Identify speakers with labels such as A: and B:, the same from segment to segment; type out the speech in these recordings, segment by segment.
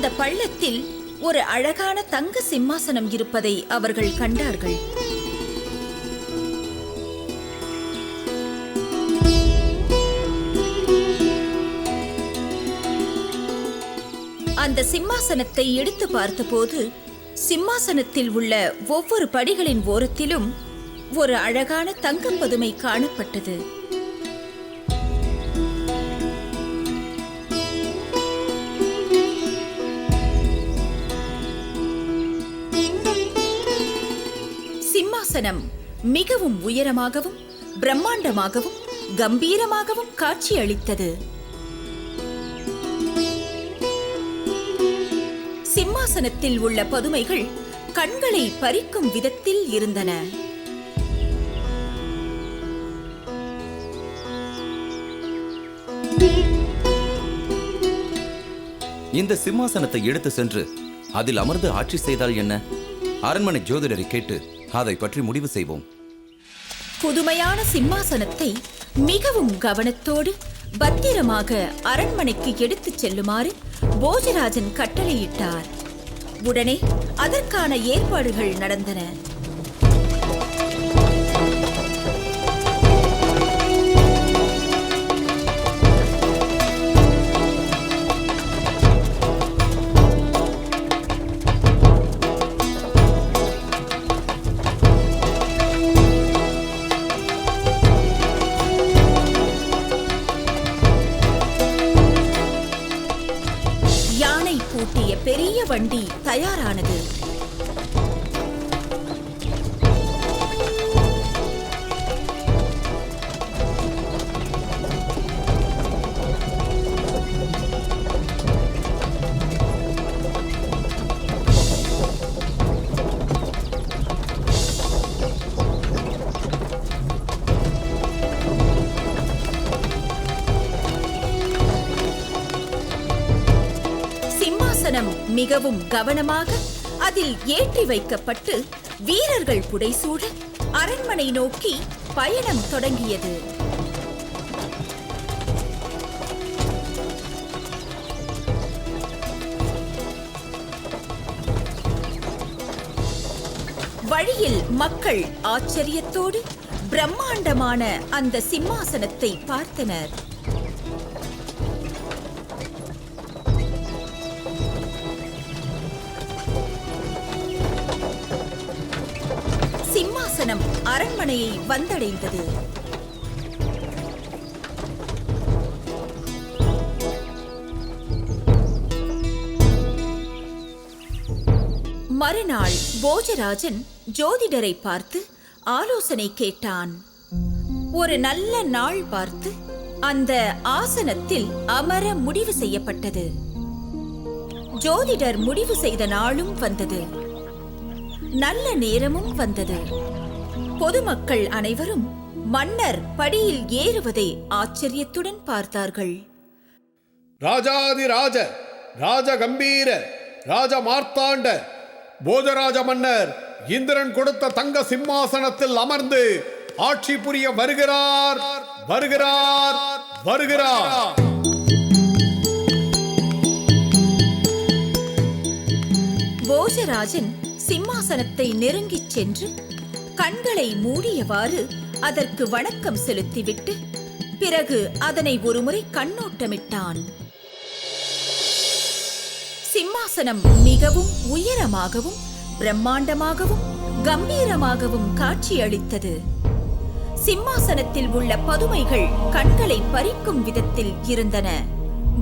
A: அந்த பள்ளத்தில் ஒரு அழகான தங்க சிம்மாசனம் இருப்பதை அவர்கள் கண்டார்கள். அந்த சிம்மாசனத்தை எடுத்து பார்த்தபோது சிம்மாசனத்தில் உள்ள ஒவ்வொரு படிகளின் ஓரத்திலும் ஒரு அழகான தங்கப் பதுமை காணப்பட்டது. சிம்மாசனம் மிகவும் உயரமாகவும் பிரம்மாண்டமாகவும் கம்பீரமாகவும் காட்சியளித்தது. சிம்மாசனத்தில் உள்ள பதுமைகள் கண்களை பறிக்கும் விதத்தில் இருந்தன.
B: இந்த சிம்மாசனத்தை எடுத்து சென்று அதில் அமர்ந்து ஆட்சி செய்தால் என்ன? அரண்மனை ஜோதிடரை கேட்டு அதை பற்றி முடிவு செய்வோம்.
A: புதுமையான சிம்மாசனத்தை மிகவும் கவனத்தோடு பத்திரமாக அரண்மனைக்கு எடுத்துச் செல்லுமாறு போஜராஜன் கட்டளையிட்டார். உடனே அதற்கான ஏற்பாடுகள் நடந்தன. பூட்டிய பெரிய வண்டி தயாரானது. மிகவும் கவனமாக அதில் ஏற்றி வைக்கப்பட்டு வீரர்கள் புடைசூழ அரண்மனை நோக்கி பயணம் தொடங்கியது. வழியில் மக்கள் ஆச்சரியத்தோடு பிரம்மாண்டமான அந்த சிம்மாசனத்தை பார்த்தனர். சிம்மாசனம் அரண்மனையை வந்தடைந்தது. மறுநாள் போஜராஜன் ஜோதிடரை பார்த்து ஆலோசனை கேட்டான். ஒரு நல்ல நாள் பார்த்து அந்த ஆசனத்தில் அமர முடிவு செய்யப்பட்டது. ஜோதிடர் முடிவு செய்த நாளும் வந்தது. நல்ல நேரமும் வந்தது. பொதுமக்கள் அனைவரும் மன்னர் படியில் ஏறுவதை ஆச்சரியத்துடன் பார்த்தார்கள்.
C: ராஜாதிராஜ ராஜ கம்பீர ராஜ மார்த்தாண்ட போஜராஜ மன்னர் இந்திரன் கொடுத்த தங்க சிம்மாசனத்தில் அமர்ந்து ஆட்சி புரிய வருகிறார் வருகிறார் வருகிறார்.
A: போஜராஜன் சிம்மாசனத்தை நெருங்கிச் சென்று கண்களை மூடியவாறு அதற்கு வணக்கம் செலுத்திவிட்டு பிறகு அதனை ஒருமுறை கண்ணோட்டமிட்டான். சிம்மாசனம் மிகவும் உயரமாகவும் பிரம்மாண்டமாகவும் கம்பீரமாகவும் காட்சியளித்தது. சிம்மாசனத்தில் உள்ள பதுமைகள் கண்களை பறிக்கும் விதத்தில் இருந்தன.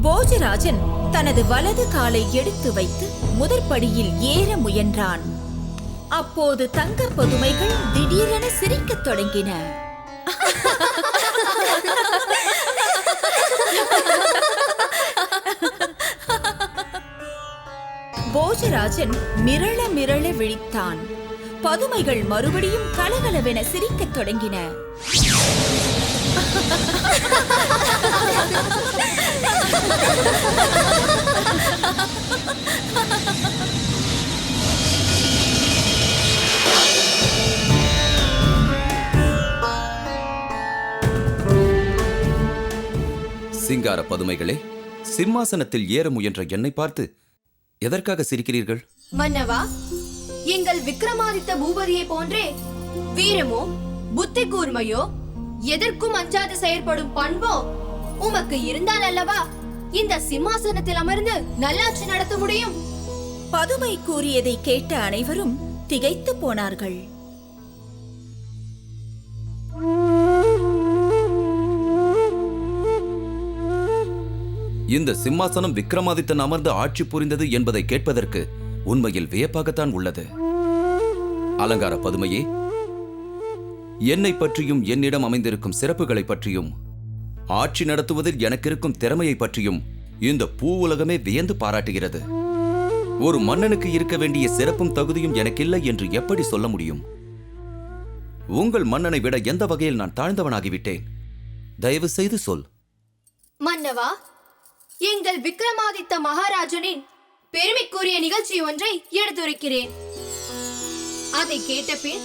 A: போஜராஜன் தனது வலது காலை எடுத்து வைத்து முதற்படியில் ஏற முயன்றான். அப்போது தங்க பதுமைகள் திடீரென சிரிக்கத் தொடங்கின. போஜராஜன் மிரள மிரள விழித்தான். பதுமைகள் மறுபடியும் கலகலவென சிரிக்கத் தொடங்கின.
B: சிங்கார பதுமைகளே, சிம்மாசனத்தில் ஏற முயன்ற என்னை பார்த்து எதற்காக சிரிக்கிறீர்கள்?
D: மன்னவா, எங்கள் விக்ரமாதித்த பூபதியை போன்றே வீரமோ புத்தி கூர்மையோ எதற்கும் அஞ்சாது செயற்படும் பண்போ உமக்கு இருந்தால் அல்லவா இந்த சிம்மாசனத்தில் அமர்ந்து நல்லாட்சி நடத்த முடியும்.
A: பதுமை கூறியதை கேட்ட அனைவரும் திகைத்து போனார்கள்.
B: இந்த சிம்மாசனம் விக்ரமாதித்தன் அமர்ந்து ஆட்சி புரிந்தது என்பதை கேட்பதற்கு உண்மையில் வியப்பாகத்தான் உள்ளது. அலங்கார பதுமையே, என்னை பற்றியும் என்னிடம் அமைந்திருக்கும் சிறப்புகளை பற்றியும் ஆட்சி நடத்துவதில் எனக்கு இருக்கும் திறமையை பற்றியும் இந்த பூ உலகமே வியந்து பாராட்டுகிறது. ஒரு மன்னனுக்கு இருக்க வேண்டிய சிறப்பும் தகுதியும் எனக்கில்லை என்று எப்படி சொல்ல முடியும்? உங்கள் மன்னனை விட எந்த வகையில் நான் தாழ்ந்தவனாகிவிட்டேன்? தயவு செய்து சொல்.
D: மன்னவா, எங்கள் விக்ரமாதித்த மகாராஜனின் பெருமைக்குரிய நிகழ்ச்சி ஒன்றை எடுத்துரைக்கிறேன். அதை கேட்ட பின்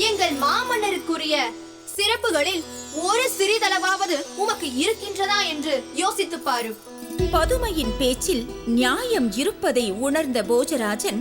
D: எங்கள் மாமன்னருக்குரிய சிறப்புகளில் ஒரு சிறிதளவாவது உமக்கு இருக்கின்றதா என்று யோசித்து பாரு.
A: பதுமையின் பேச்சில் நியாயம் இருப்பதை உணர்ந்த போஜராஜன்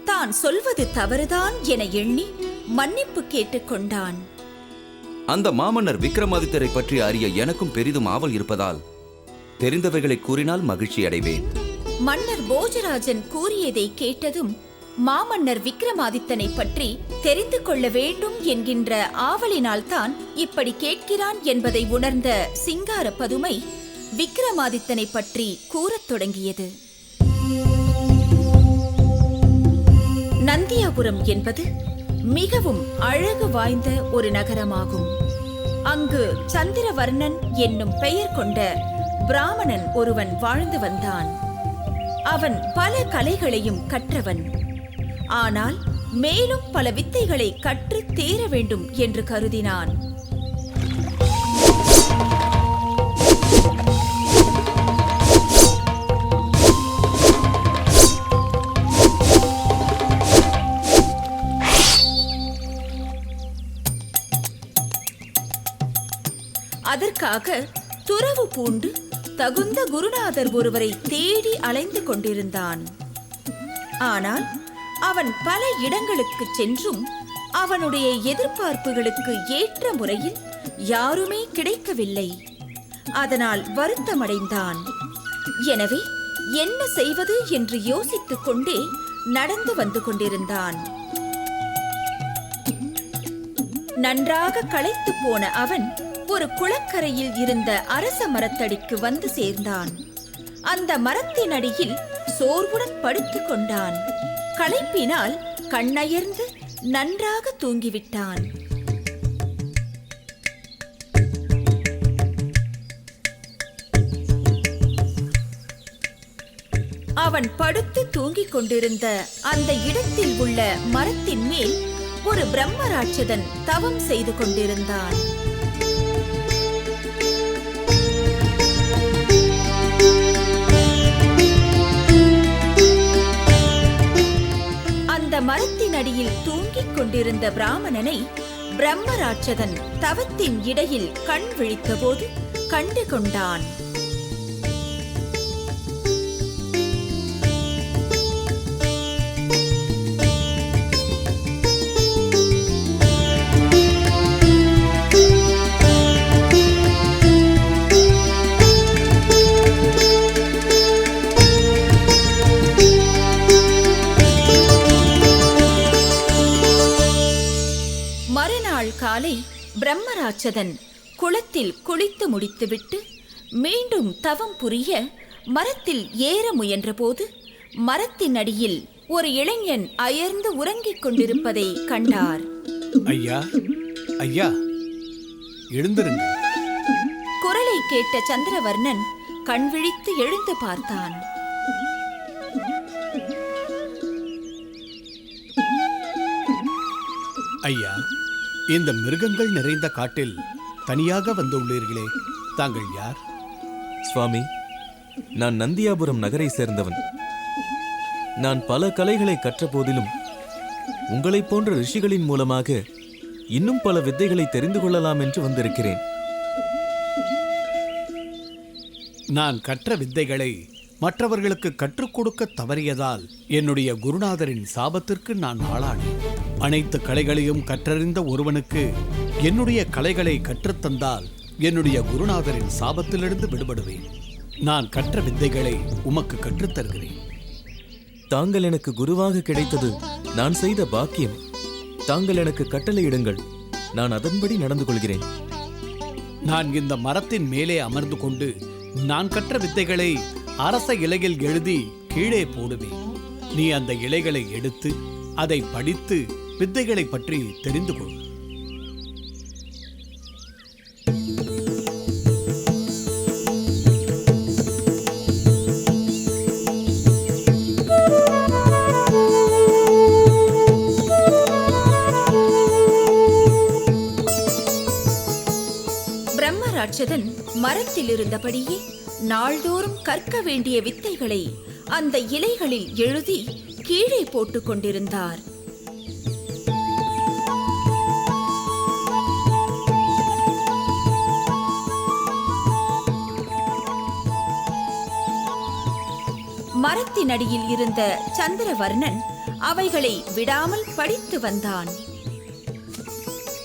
A: தான் சொல்வது தவறுதான் என எண்ணி மன்னிப்பு கேட்டுக்கொண்டான்.
B: அந்த மாமன்னர் விக்ரமாதித்தரை பற்றி அறிய எனக்கும் பெரிதும் ஆவல் இருப்பதால் தெரிந்தவைகளை கூறினால் மகிழ்ச்சி அடைவேன்.
A: மன்னர் போஜராஜன் கூறியதை கேட்டதும் மாமன்னர் விக்ரமாதித்தனை பற்றி தெரிந்து கொள்ள வேண்டும் என்கின்ற ஆவலினால் தான் இப்படி கேட்கிறான் என்பதை உணர்ந்த சிங்கார பதுமை விக்ரமாதித்தனை பற்றி கூறத் தொடங்கியது. நந்தியாபுரம் என்பது மிகவும் அழகு வாய்ந்த ஒரு நகரமாகும். அங்கு சந்திரவர்ணன் என்னும் பெயர் கொண்ட பிராமணன் ஒருவன் வாழ்ந்து வந்தான். அவன் பல கலைகளையும் கற்றவன். ஆனால் மேலும் பல வித்தைகளை கற்று தேர வேண்டும் என்று கருதினான். அதற்காக துறவு பூண்டு தகுந்த குருநாதர் ஒருவரை தேடி அலைந்து கொண்டிருந்தான். ஆனால் அவன் பல இடங்களுக்கு சென்றும் அவனுடைய எதிர்பார்ப்புகளுக்கு ஏற்ற முறையில் யாருமே கிடைக்கவில்லை. அதனால் வருத்தமடைந்தான். எனவே என்ன செய்வது என்று யோசித்துக் கொண்டே நடந்து வந்து கொண்டிருந்தான். நன்றாக களைத்து போன அவன் ஒரு குளக்கரையில் இருந்த அரச மரத்தடிக்கு வந்து சேர்ந்தான். அந்த மரத்தின் அடியில் சோர்வுடன் படுத்துக் கொண்டான். களைப்பினால் கண்ணயர்ந்து நன்றாக தூங்கிவிட்டான். அவன் படுத்து தூங்கிக் கொண்டிருந்த அந்த இடத்தில் உள்ள மரத்தின் மேல் ஒரு பிரம்மராட்சதன் தவம் செய்து கொண்டிருந்தான். அந்த மரத்தின் அடியில் தூங்கிக் கொண்டிருந்த பிராமணனை பிரம்மராட்சதன் தவத்தின் இடையில் கண் விழித்தபோது கண்டு கொண்டான். காலை பிரம்மராட்சதன் குளத்தில் குளித்து முடித்துவிட்டு மீண்டும் தவம் புரிய மரத்தில் ஏற முயன்றபோது மரத்தின் அடியில் ஒரு இளைஞன் அயர்ந்து உறங்கிக் கொண்டிருப்பதை கண்டார்.
C: ஐயா, ஐயா, எழுந்திருங்கள்.
A: குரலை கேட்ட சந்திரவர்ணன் கண் விழித்து எழுந்து பார்த்தான்.
C: ஐயா, இந்த மிருகங்கள் நிறைந்த காட்டில் தனியாக வந்துள்ளீர்களே, தாங்கள் யார்?
E: சுவாமி, நான் நந்தியாபுரம் நகரை சேர்ந்தவன். நான் பல கலைகளை கற்ற போதிலும் உங்களைப் போன்ற ரிஷிகளின் மூலமாக இன்னும் பல வித்தைகளை தெரிந்து கொள்ளலாம் என்று வந்திருக்கிறேன்.
C: நான் கற்ற வித்தைகளை மற்றவர்களுக்கு கற்றுக் கொடுக்க தவறியதால் என்னுடைய குருநாதரின் சாபத்திற்கு நான் ஆளானேன். அனைத்து கலைகளையும் கற்றறிந்த ஒருவனுக்கு என்னுடைய கலைகளை கற்றுத்தந்தால் என்னுடைய குருநாதரின் சாபத்திலிருந்து விடுபடுவேன். நான் கற்ற வித்தைகளை உமக்கு கற்றுத்தருகிறேன்.
E: தாங்கள் எனக்கு குருவாக கிடைத்தது நான் செய்த பாக்கியம். தாங்கள் எனக்கு கட்டளையிடுங்கள், நான் அதன்படி நடந்து கொள்கிறேன்.
C: நான் இந்த மரத்தின் மேலே அமர்ந்து கொண்டு நான் கற்ற வித்தைகளை அரச இலையில் எழுதி கீழே போடுவேன். நீ அந்த இலைகளை எடுத்து அதை படித்து வித்தைகளை பற்றி தெரிந்து கொள்.
A: பிரம்மராட்சதன் மரத்தில் இருந்தபடியே நாள்தோறும் கற்க வேண்டிய வித்தைகளை அந்த இலைகளில் எழுதி கீழே போட்டுக் கொண்டிருந்தார். மரத்தின் அடியில் இருந்த சந்திரவர்ணன் அவைகளை விடாமல் படித்து வந்தான்.